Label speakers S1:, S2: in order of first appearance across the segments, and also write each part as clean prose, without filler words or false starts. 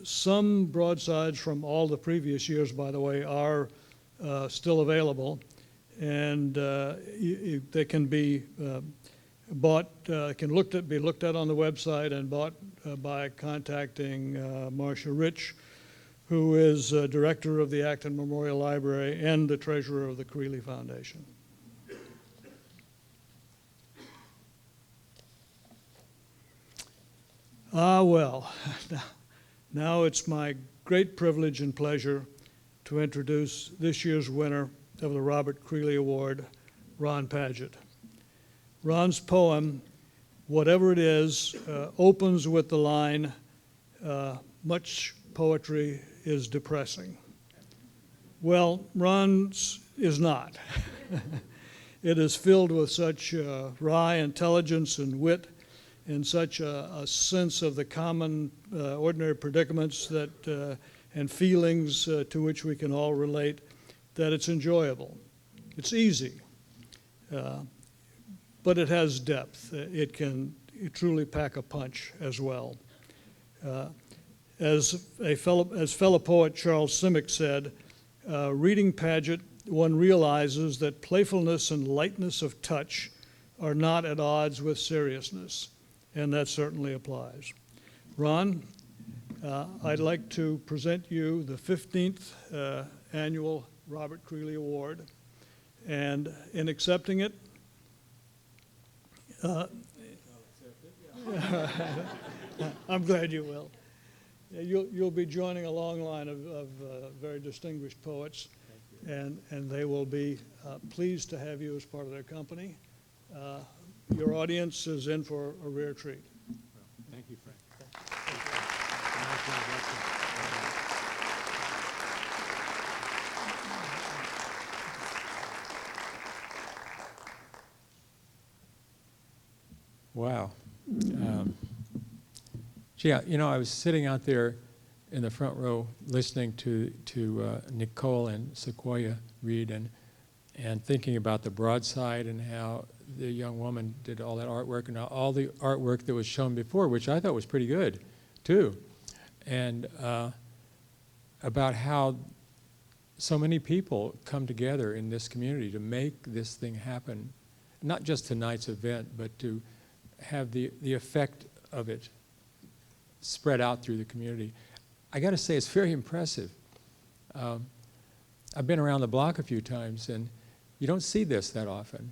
S1: Some broadsides from all the previous years, by the way, are still available, and they can be bought, be looked at on the website and bought by contacting Marcia Rich, who is director of the Acton Memorial Library and the treasurer of the Creeley Foundation. Well, now it's my great privilege and pleasure to introduce this year's winner of the Robert Creeley Award, Ron Padgett. Ron's poem, Whatever It Is, opens with the line, much poetry is depressing. Well, Ron's is not. It is filled with such wry intelligence and wit, and such a sense of the common, ordinary predicaments that and feelings to which we can all relate, that it's enjoyable. It's easy, but it has depth. It can truly pack a punch as well. As fellow poet Charles Simic said, reading Padgett, one realizes that playfulness and lightness of touch are not at odds with seriousness, and that certainly applies. Ron, I'd like to present you the 15th annual Robert Creeley Award, and in accepting it, I'm glad you will. You'll be joining a long line of very distinguished poets, and they will be pleased to have you as part of their company. Your audience is in for a rare treat.
S2: Thank you, Frank. Wow. Gee, you know, I was sitting out there in the front row listening to Nicole and Sequoia read and thinking about the broadside and how the young woman did all that artwork and all the artwork that was shown before, which I thought was pretty good, too. And about how so many people come together in this community to make this thing happen, not just tonight's event, but to have the effect of it spread out through the community. I got to say, it's very impressive. I've been around the block a few times, and you don't see this that often.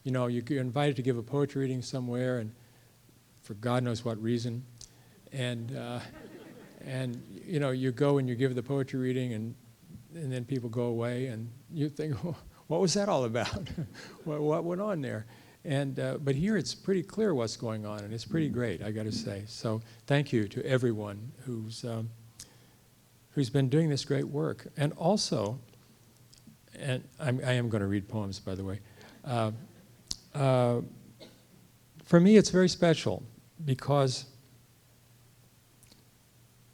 S2: You know, you're invited to give a poetry reading somewhere, and for God knows what reason, and you know, you go and you give the poetry reading, and then people go away, and you think, oh, what was that all about? What went on there? And but here it's pretty clear what's going on, and it's pretty great, I got to say. So thank you to everyone who's been doing this great work, and also, and I am going to read poems, by the way. For me, it's very special because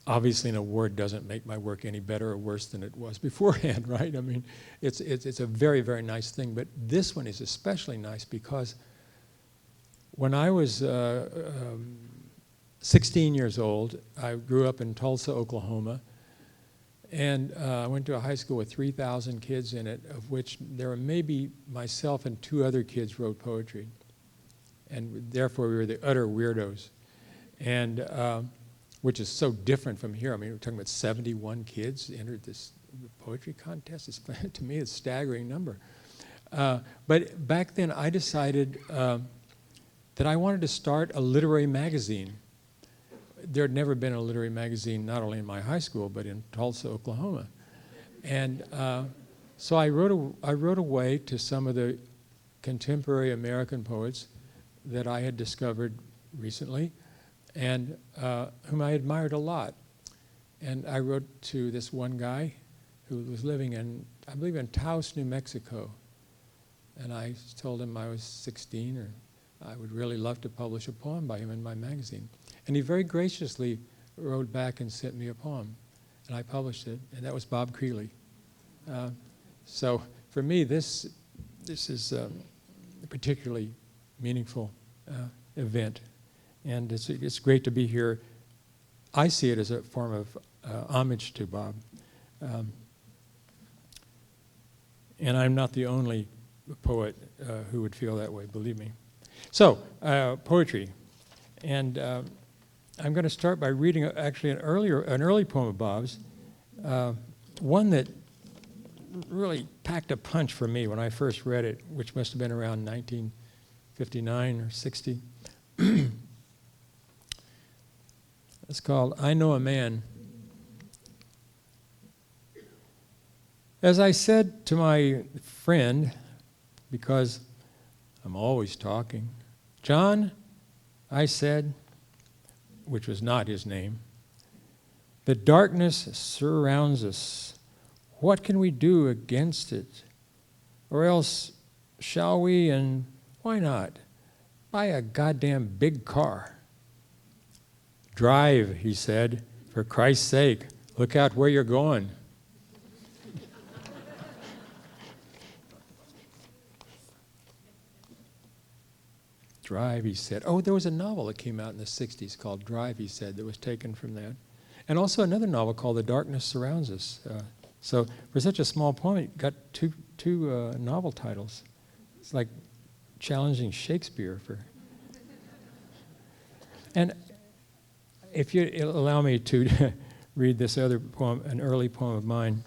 S2: obviously an award doesn't make my work any better or worse than it was beforehand, right? I mean, it's a very, very nice thing, but this one is especially nice because when I was 16 years old, I grew up in Tulsa, Oklahoma, and I went to a high school with 3,000 kids in it, of which there were maybe myself and 2 other kids wrote poetry, and therefore we were the utter weirdos, and which is so different from here. I mean, we're talking about 71 kids entered this poetry contest. It's, to me, it's a staggering number. But back then, I decided that I wanted to start a literary magazine. There had never been a literary magazine, not only in my high school, but in Tulsa, Oklahoma. And so I wrote away to some of the contemporary American poets that I had discovered recently, and whom I admired a lot. And I wrote to this one guy who was living in, I believe, in Taos, New Mexico. And I told him I was 16, or I would really love to publish a poem by him in my magazine. And he very graciously wrote back and sent me a poem. And I published it, and that was Bob Creeley. So for me, this is a particularly meaningful event. And it's great to be here I see it as a form of homage to Bob. And I'm not the only poet who would feel that way, believe me. So, poetry. And I'm going to start by reading actually an early poem of Bob's, one that really packed a punch for me when I first read it, which must have been around 1959 or 60. It's called I Know a Man. As I said to my friend, because I'm always talking, John, I said, which was not his name, the darkness surrounds us. What can we do against it? Or else, shall we, and why not, buy a goddamn big car? Drive, he said, for Christ's sake, look out where you're going. Drive, he said. Oh, there was a novel that came out in the 60s called Drive, he said, that was taken from that. And also another novel called The Darkness Surrounds Us. So for such a small poem, it got two novel titles. It's like challenging Shakespeare for... And if you allow me to read this other poem, an early poem of mine,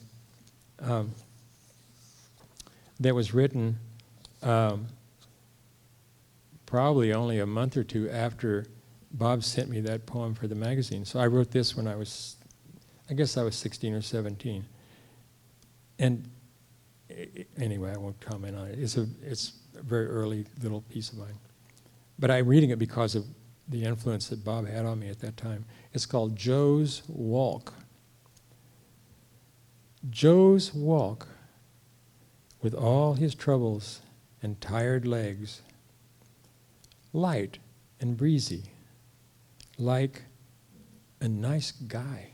S2: that was written probably only a month or two after Bob sent me that poem for the magazine. So I wrote this when I was 16 or 17. And anyway, I won't comment on it. It's a very early little piece of mine. But I'm reading it because of the influence that Bob had on me at that time. It's called Joe's Walk. Joe's walk, with all his troubles and tired legs, light and breezy, like a nice guy.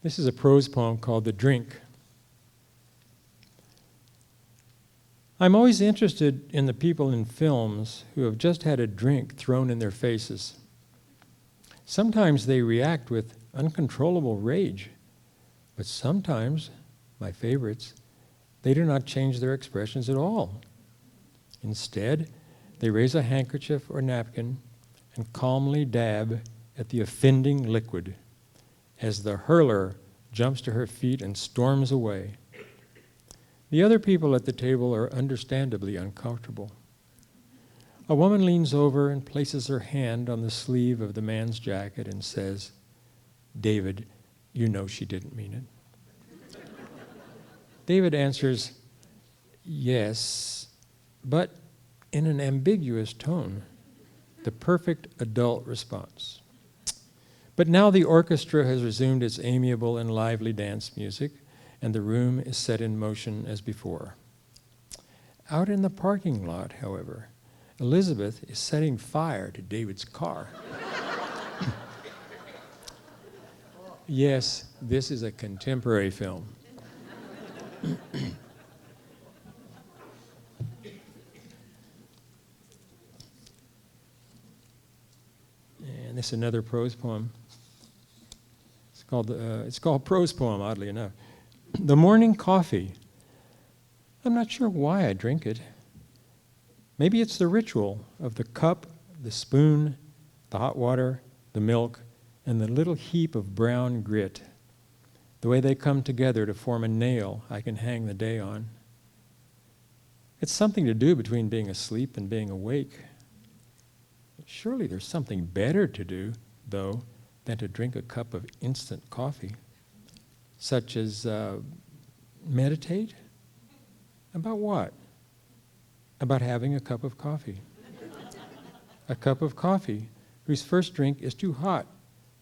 S2: This is a prose poem called The Drink. I'm always interested in the people in films who have just had a drink thrown in their faces. Sometimes they react with uncontrollable rage, but sometimes, my favorites, they do not change their expressions at all. Instead, they raise a handkerchief or napkin and calmly dab at the offending liquid as the hurler jumps to her feet and storms away. The other people at the table are understandably uncomfortable. A woman leans over and places her hand on the sleeve of the man's jacket and says, "David, you know she didn't mean it." David answers, "Yes," but in an ambiguous tone, the perfect adult response. But now the orchestra has resumed its amiable and lively dance music, and the room is set in motion as before. Out in the parking lot, however, Elizabeth is setting fire to David's car. Yes, this is a contemporary film. And this is another prose poem. It's called Prose Poem, oddly enough. The morning coffee. I'm not sure why I drink it. Maybe it's the ritual of the cup, the spoon, the hot water, the milk, and the little heap of brown grit. The way they come together to form a nail I can hang the day on. It's something to do between being asleep and being awake. Surely there's something better to do, though, than to drink a cup of instant coffee, such as meditate? About what? About having a cup of coffee. A cup of coffee whose first drink is too hot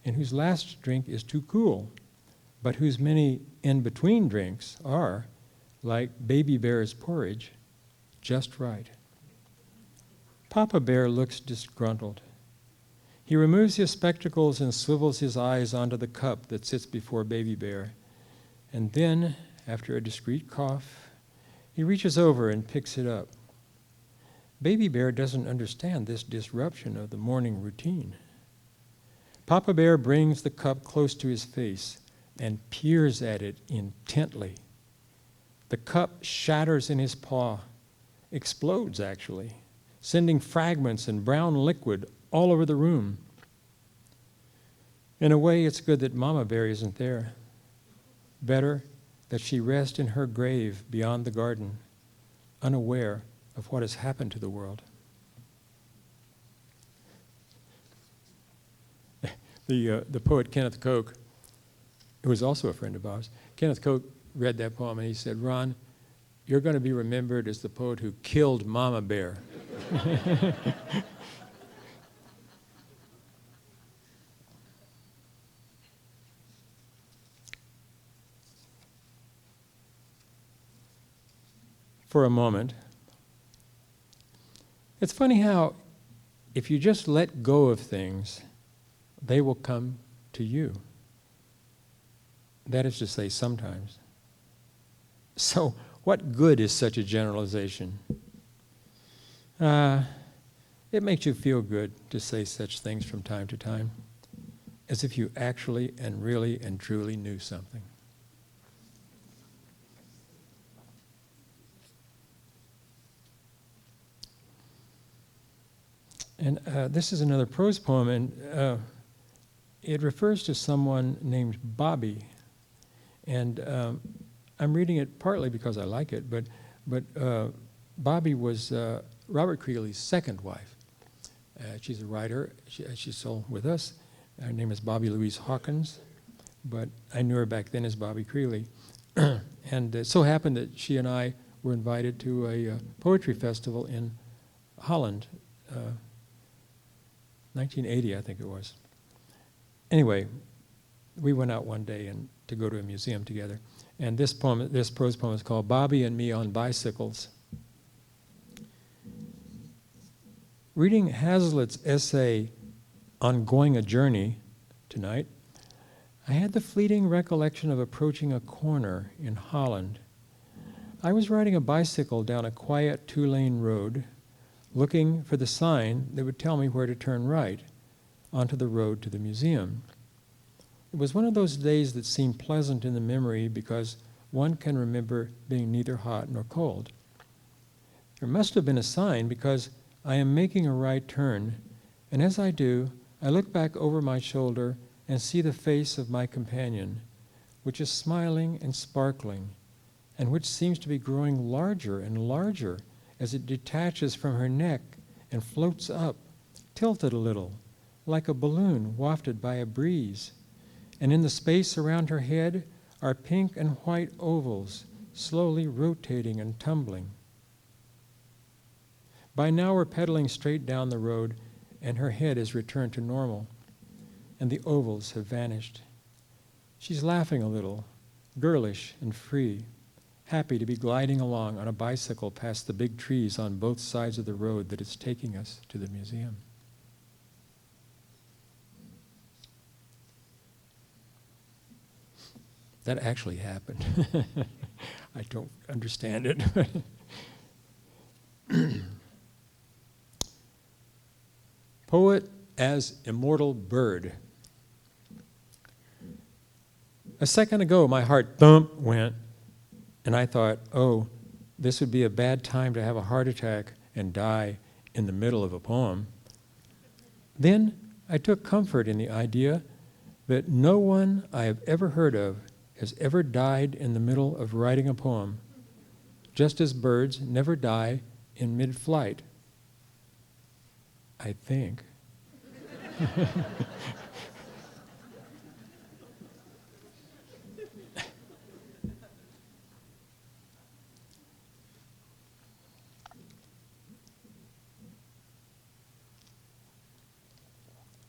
S2: and whose last drink is too cool, but whose many in-between drinks are, like Baby Bear's porridge, just right. Papa Bear looks disgruntled. He removes his spectacles and swivels his eyes onto the cup that sits before Baby Bear. And then, after a discreet cough, he reaches over and picks it up. Baby Bear doesn't understand this disruption of the morning routine. Papa Bear brings the cup close to his face and peers at it intently. The cup shatters in his paw, explodes actually, sending fragments and brown liquid all over the room. In a way, it's good that Mama Bear isn't there. Better that she rest in her grave beyond the garden, unaware of what has happened to the world. The poet Kenneth Koch, who was also a friend of ours, Kenneth Koch read that poem and he said, "Ron, you're going to be remembered as the poet who killed Mama Bear." For a moment, it's funny how if you just let go of things, they will come to you. That is to say, sometimes. So, what good is such a generalization? It makes you feel good to say such things from time to time, as if you actually and really and truly knew something. And this is another prose poem, and it refers to someone named Bobby. And I'm reading it partly because I like it, but Bobby was Robert Creeley's second wife. She's a writer. She's still with us. Her name is Bobby Louise Hawkins, but I knew her back then as Bobby Creeley. And it so happened that she and I were invited to a poetry festival in Holland, 1980, I think it was. Anyway, we went out one day to go to a museum together. And this prose poem is called Bobby and Me on Bicycles. Reading Hazlitt's essay on going a journey tonight, I had the fleeting recollection of approaching a corner in Holland. I was riding a bicycle down a quiet two-lane road, looking for the sign that would tell me where to turn right onto the road to the museum. It was one of those days that seem pleasant in the memory because one can remember being neither hot nor cold. There must have been a sign because I am making a right turn, and as I do, I look back over my shoulder and see the face of my companion, which is smiling and sparkling, and which seems to be growing larger and larger as it detaches from her neck and floats up, tilted a little, like a balloon wafted by a breeze. And in the space around her head are pink and white ovals, slowly rotating and tumbling. By now we're pedaling straight down the road, and her head has returned to normal, and the ovals have vanished. She's laughing a little, girlish and free, happy to be gliding along on a bicycle past the big trees on both sides of the road that is taking us to the museum. That actually happened. I don't understand it. Poet as immortal bird. A second ago, my heart thump went, and I thought, oh, this would be a bad time to have a heart attack and die in the middle of a poem. Then I took comfort in the idea that no one I have ever heard of has ever died in the middle of writing a poem, just as birds never die in mid-flight. I think.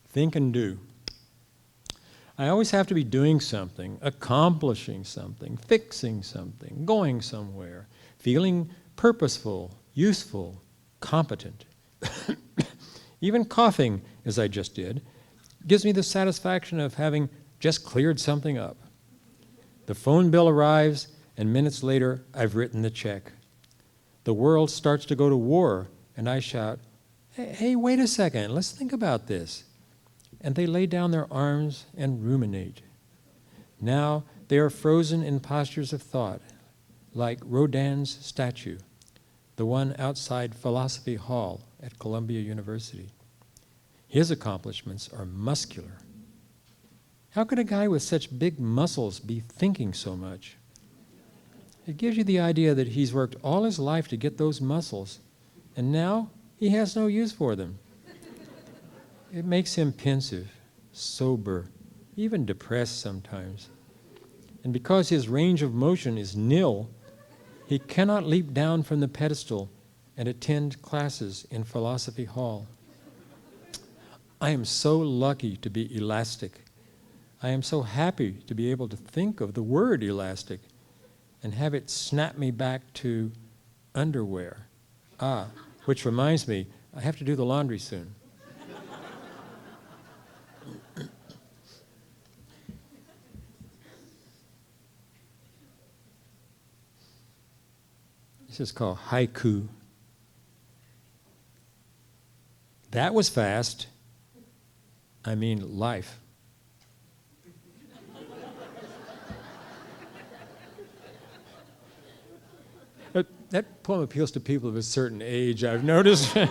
S2: Think and do. I always have to be doing something, accomplishing something, fixing something, going somewhere, feeling purposeful, useful, competent. Even coughing, as I just did, gives me the satisfaction of having just cleared something up. The phone bill arrives, and minutes later, I've written the check. The world starts to go to war, and I shout, hey, wait a second, let's think about this. And they lay down their arms and ruminate. Now they are frozen in postures of thought, like Rodin's statue, the one outside Philosophy Hall at Columbia University. His accomplishments are muscular. How could a guy with such big muscles be thinking so much? It gives you the idea that he's worked all his life to get those muscles, and now he has no use for them. It makes him pensive, sober, even depressed sometimes. And because his range of motion is nil, he cannot leap down from the pedestal and attend classes in Philosophy Hall. I am so lucky to be elastic. I am so happy to be able to think of the word elastic and have it snap me back to underwear. Which reminds me, I have to do the laundry soon. This is called haiku. That was fast. I mean life. That poem appeals to people of a certain age, I've noticed. I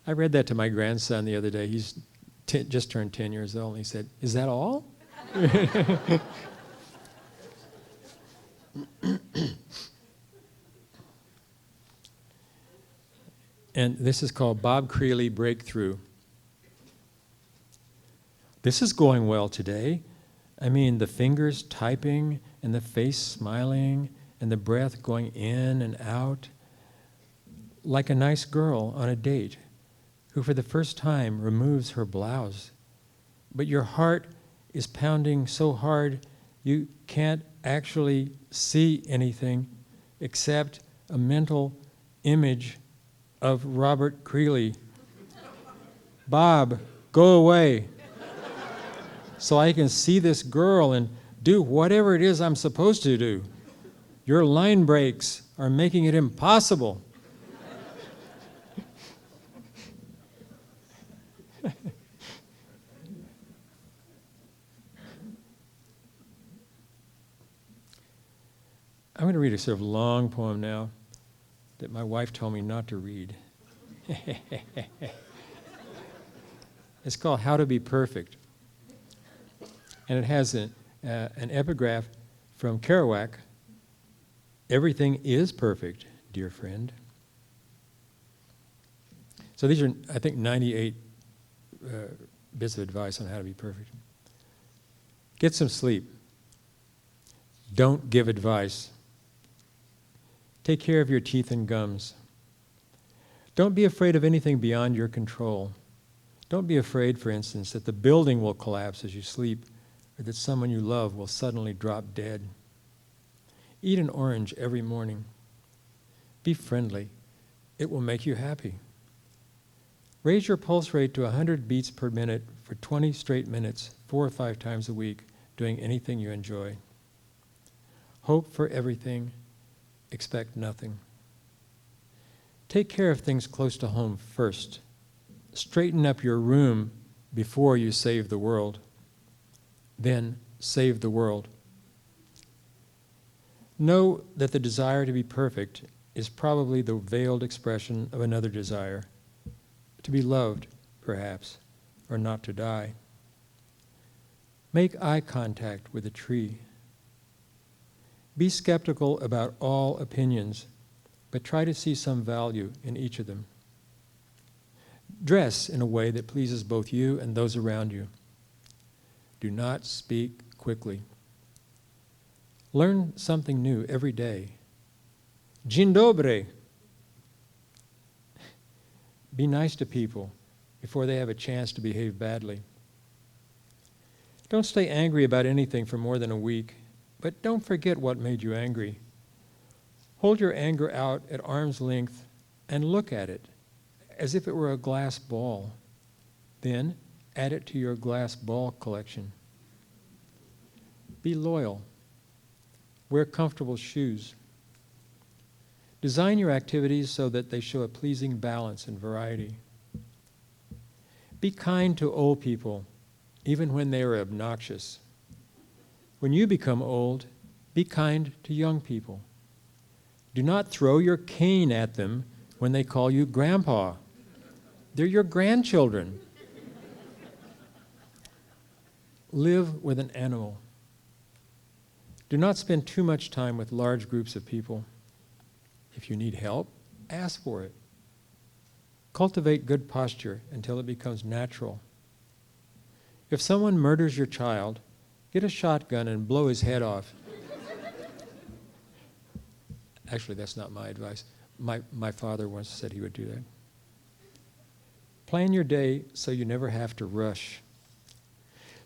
S2: read that to my grandson the other day. He's just turned 10 years old, and he said, "Is that all?" And this is called Bob Creeley Breakthrough. This is going well today. I mean, the fingers typing and the face smiling and the breath going in and out, like a nice girl on a date who for the first time removes her blouse. But your heart is pounding so hard you can't actually see anything except a mental image of Robert Creeley. Bob, go away, so I can see this girl and do whatever it is I'm supposed to do. Your line breaks are making it impossible. I'm going to read a sort of long poem now that my wife told me not to read. It's called How to Be Perfect. And it has an epigraph from Kerouac. Everything is perfect, dear friend. So these are, I think, 98 bits of advice on how to be perfect. Get some sleep. Don't give advice. Take care of your teeth and gums. Don't be afraid of anything beyond your control. Don't be afraid, for instance, that the building will collapse as you sleep, or that someone you love will suddenly drop dead. Eat an orange every morning. Be friendly. It will make you happy. Raise your pulse rate to 100 beats per minute for 20 straight minutes, 4 or 5 times a week, doing anything you enjoy. Hope for everything. Expect nothing. Take care of things close to home first. Straighten up your room before you save the world. Then save the world. Know that the desire to be perfect is probably the veiled expression of another desire, to be loved, perhaps, or not to die. Make eye contact with a tree. Be skeptical about all opinions, but try to see some value in each of them. Dress in a way that pleases both you and those around you. Do not speak quickly. Learn something new every day. Dzień dobry. Be nice to people before they have a chance to behave badly. Don't stay angry about anything for more than a week, but don't forget what made you angry. Hold your anger out at arm's length and look at it as if it were a glass ball. Then add it to your glass ball collection. Be loyal. Wear comfortable shoes. Design your activities so that they show a pleasing balance and variety. Be kind to old people, even when they are obnoxious. When you become old, be kind to young people. Do not throw your cane at them when they call you grandpa. They're your grandchildren. Live with an animal. Do not spend too much time with large groups of people. If you need help, ask for it. Cultivate good posture until it becomes natural. If someone murders your child, get a shotgun and blow his head off. Actually, that's not my advice. My father once said he would do that. Plan your day so you never have to rush.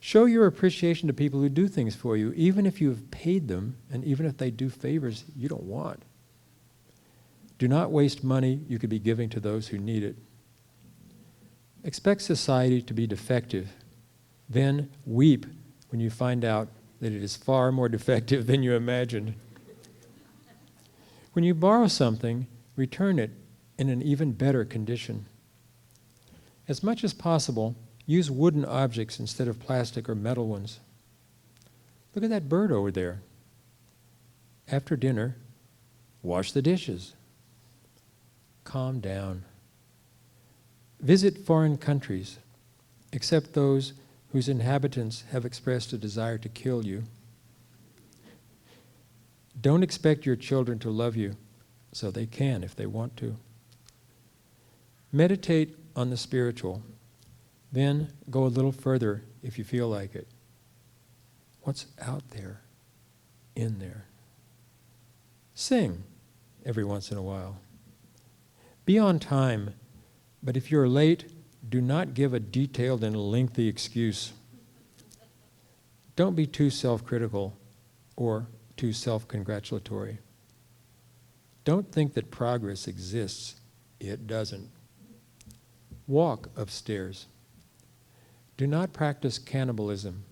S2: Show your appreciation to people who do things for you, even if you have paid them and even if they do favors you don't want. Do not waste money you could be giving to those who need it. Expect society to be defective. Then weep when you find out that it is far more defective than you imagined. When you borrow something, return it in an even better condition. As much as possible, use wooden objects instead of plastic or metal ones. Look at that bird over there. After dinner, wash the dishes. Calm down. Visit foreign countries, except those whose inhabitants have expressed a desire to kill you. Don't expect your children to love you, so they can if they want to. Meditate on the spiritual. Then go a little further if you feel like it. What's out there, in there? Sing every once in a while. Be on time, but if you're late, do not give a detailed and lengthy excuse. Don't be too self-critical or too self-congratulatory. Don't think that progress exists. It doesn't. Walk upstairs. Do not practice cannibalism.